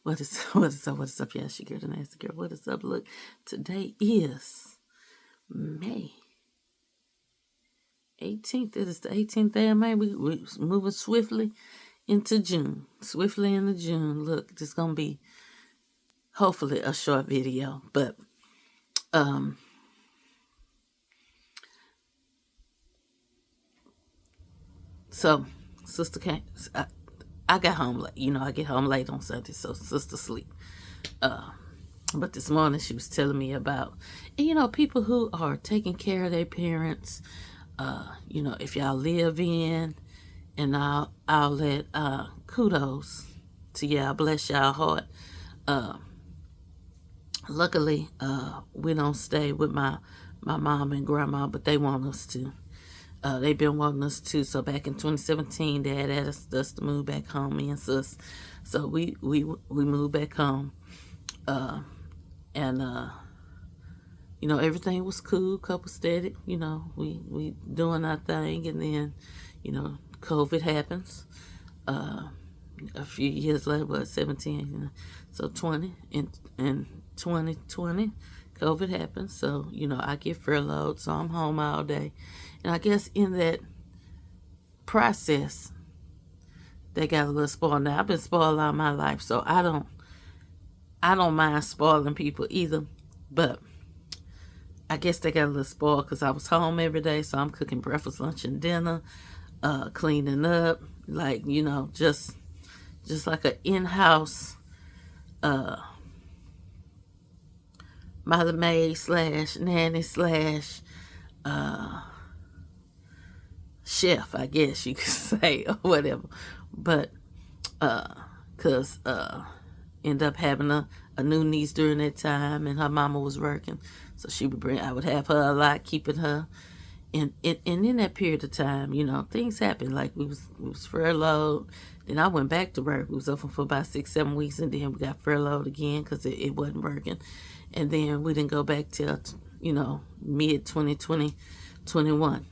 What is up? Yeah, she girl, the nasty girl. What is up? Look, today is May 18th. It is the 18th day of May. We moving swiftly into June. Swiftly into June. Look, this gonna be hopefully a short video, but so sister came. I got home late. I get home late on Sunday, so sister sleep. But this morning she was telling me about, and people who are taking care of their parents. If y'all live in, and I'll let kudos to y'all, bless y'all heart. Luckily, we don't stay with my mom and grandma, but they want us to. They've been wanting us to. So back in 2017, Dad asked us to move back home, me and sis. So we moved back home, and everything was cool, couple steady. We doing our thing, and then, COVID happens. A few years later, 17, so 20 and 2020, COVID happens. So I get furloughed, so I'm home all day, and I guess in that process, they got a little spoiled. Now I've been spoiled all my life, so I don't mind spoiling people either, but I guess they got a little spoiled because I was home every day, so I'm cooking breakfast, lunch, and dinner, cleaning up, like, just like an in-house mother maid / nanny / chef, I guess you could say, or whatever. But because end up having a new niece during that time, and her mama was working, so I would have her a lot, keeping her. And in that period of time, things happened. Like we was furloughed. Then I went back to work. We was open for about 6-7 weeks, and then we got furloughed again because it wasn't working. And then we didn't go back till mid 2021.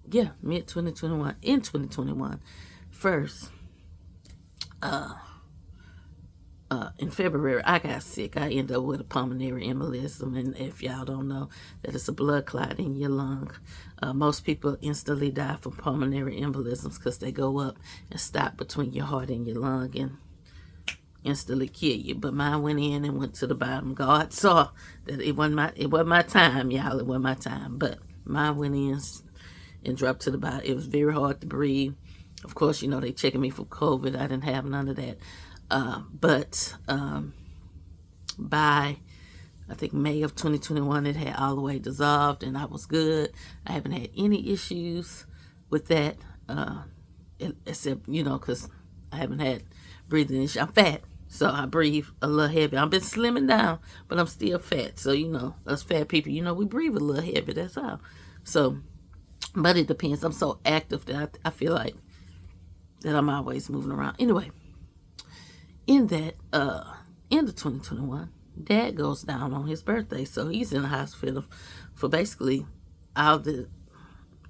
Yeah, mid 2021. In 2021, first. In February, I got sick. I ended up with a pulmonary embolism, and if y'all don't know, that is a blood clot in your lung. Most people instantly die from pulmonary embolisms because they go up and stop between your heart and your lung and instantly kill you. But mine went in and went to the bottom. God saw that it wasn't my time, y'all. It wasn't my time. But mine went in and dropped to the bottom. It was very hard to breathe. Of course, they checking me for COVID. I didn't have none of that. But by, I think, May of 2021, it had all the way dissolved, and I was good. I haven't had any issues with that, except, because I haven't had breathing issues. I'm fat, so I breathe a little heavy. I've been slimming down, but I'm still fat. So, us fat people, we breathe a little heavy. That's all. So, but it depends. I'm so active that I feel like that I'm always moving around. Anyway. In that, end of 2021, Dad goes down on his birthday, so he's in the hospital for basically all of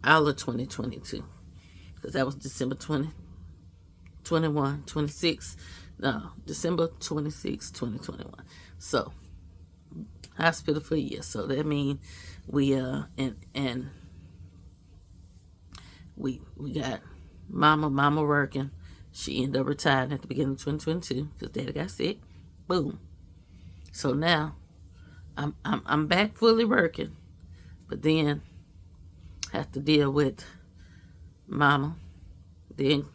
2022, because that was December 20, 21, 26, no, December 26, 2021. So, hospital for a year. So that means we we got mama working. She ended up retiring at the beginning of 2022 because Daddy got sick. Boom. So now I'm back fully working, but then have to deal with Mama. Then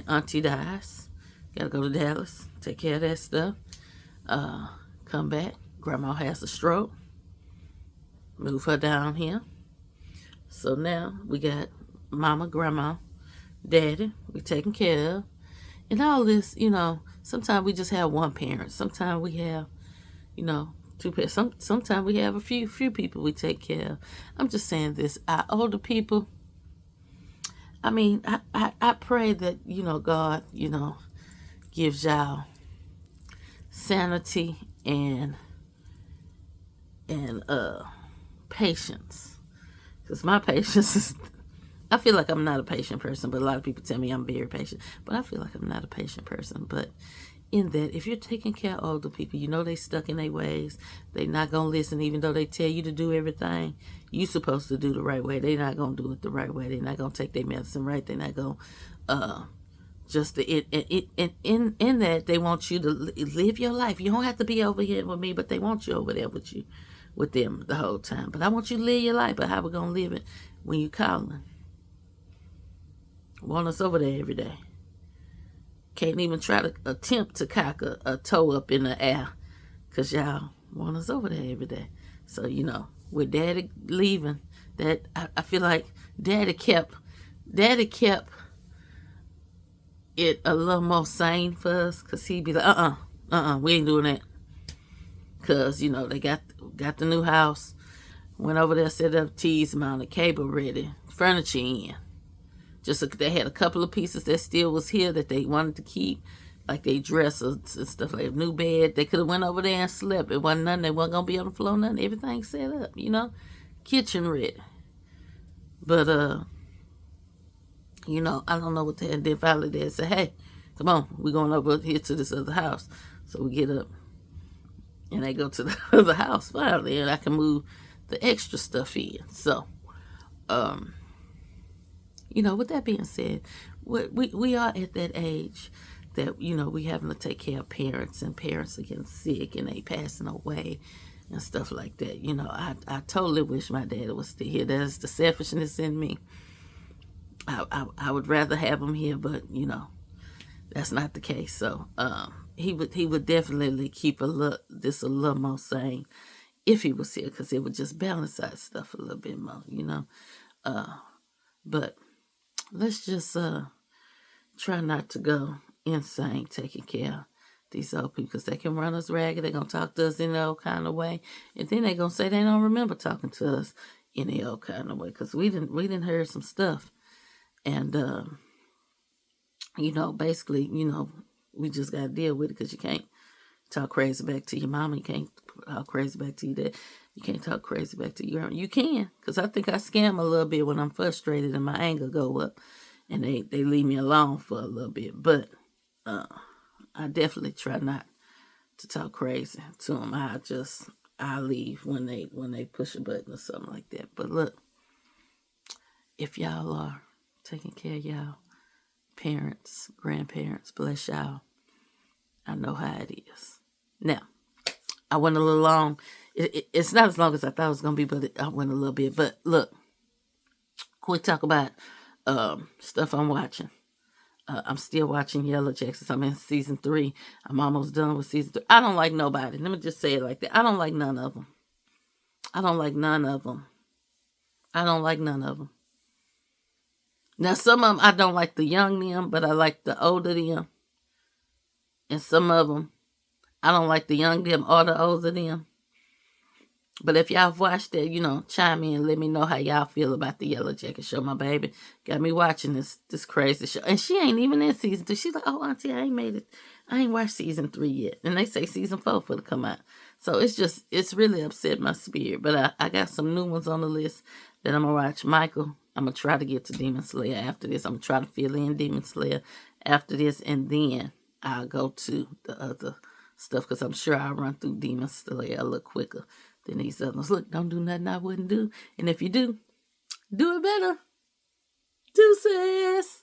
Auntie dies. Gotta go to Dallas, take care of that stuff. Come back. Grandma has a stroke. Move her down here. So now we got Mama, Grandma, Daddy, we taking care of. And all this, sometimes we just have one parent. Sometimes we have, two parents. Sometimes we have a few people we take care of. I'm just saying this. Our older people, I pray that, God, gives y'all sanity and patience. Because my patience is, I feel like I'm not a patient person, but a lot of people tell me I'm very patient. But I feel like I'm not a patient person. But in that if you're taking care of older people, you know they stuck in their ways. They not going to listen even though they tell you to do everything. You supposed to do the right way. They not going to do it the right way. They not going to take their medicine right. They not going to just in that they want you to live your life. You don't have to be over here with me, but they want you over there with them the whole time. But I want you to live your life. But how we gonna live it when you calling? Want us over there every day. Can't even try to attempt to cock a toe up in the air because y'all want us over there every day. So, with Daddy leaving, that I feel like Daddy kept it a little more sane for us because he'd be like, we ain't doing that. Because, they got the new house, went over there, set up T's, mounted cable ready, furniture in. Just they had a couple of pieces that still was here that they wanted to keep, like they dressers and stuff like a new bed. They could have went over there and slept. It wasn't nothing. They wasn't gonna be on the floor. Nothing. Everything set up. Kitchen ready. But I don't know what the hell. Then finally they said, "Hey, come on, we're going over here to this other house." So we get up and they go to the other house finally, and I can move the extra stuff in. So, with that being said, we are at that age that, we having to take care of parents, and parents are getting sick and they passing away and stuff like that. I totally wish my dad was still here. That's the selfishness in me. I would rather have him here, but, that's not the case. So he would definitely keep this a little more sane if he was here, because it would just balance out stuff a little bit more, But let's just try not to go insane taking care of these old people, because they can run us ragged. They're going to talk to us in the old kind of way. And then they're going to say they don't remember talking to us in the old kind of way, because we didn't hear some stuff. And, basically, we just got to deal with it, because you can't talk crazy back to your mama. You can't talk crazy back to your dad. You can't talk crazy back to your grandma. You can, because I think I scam a little bit when I'm frustrated and my anger go up, and they leave me alone for a little bit. But I definitely try not to talk crazy to them. I leave when they push a button or something like that. But look, if y'all are taking care of y'all parents, grandparents, bless y'all. I know how it is. Now, I went a little long. It's not as long as I thought it was going to be, but I went a little bit. But look, quick talk about stuff I'm watching. I'm still watching Yellow Jackets. I'm in season 3. I'm almost done with season 3. I don't like nobody. Let me just say it like that. I don't like none of them. I don't like none of them. Now, some of them, I don't like the young them, but I like the older them. And some of them, I don't like the young them or the older them. But if y'all have watched that, chime in and let me know how y'all feel about the Yellow Jacket show. My baby got me watching this crazy show. And she ain't even in season 2. She's like, "Oh, Auntie, I ain't made it. I ain't watched season 3 yet." And they say season 4 for to come out. So it's really upset my spirit. But I got some new ones on the list that I'm going to watch. Michael, I'm going to try to get to Demon Slayer after this. I'm going to try to fill in Demon Slayer after this. And then I'll go to the other stuff, because I'm sure I'll run through Demon Slayer a little quicker than these others. Look, don't do nothing I wouldn't do. And if you do it better. Deuces.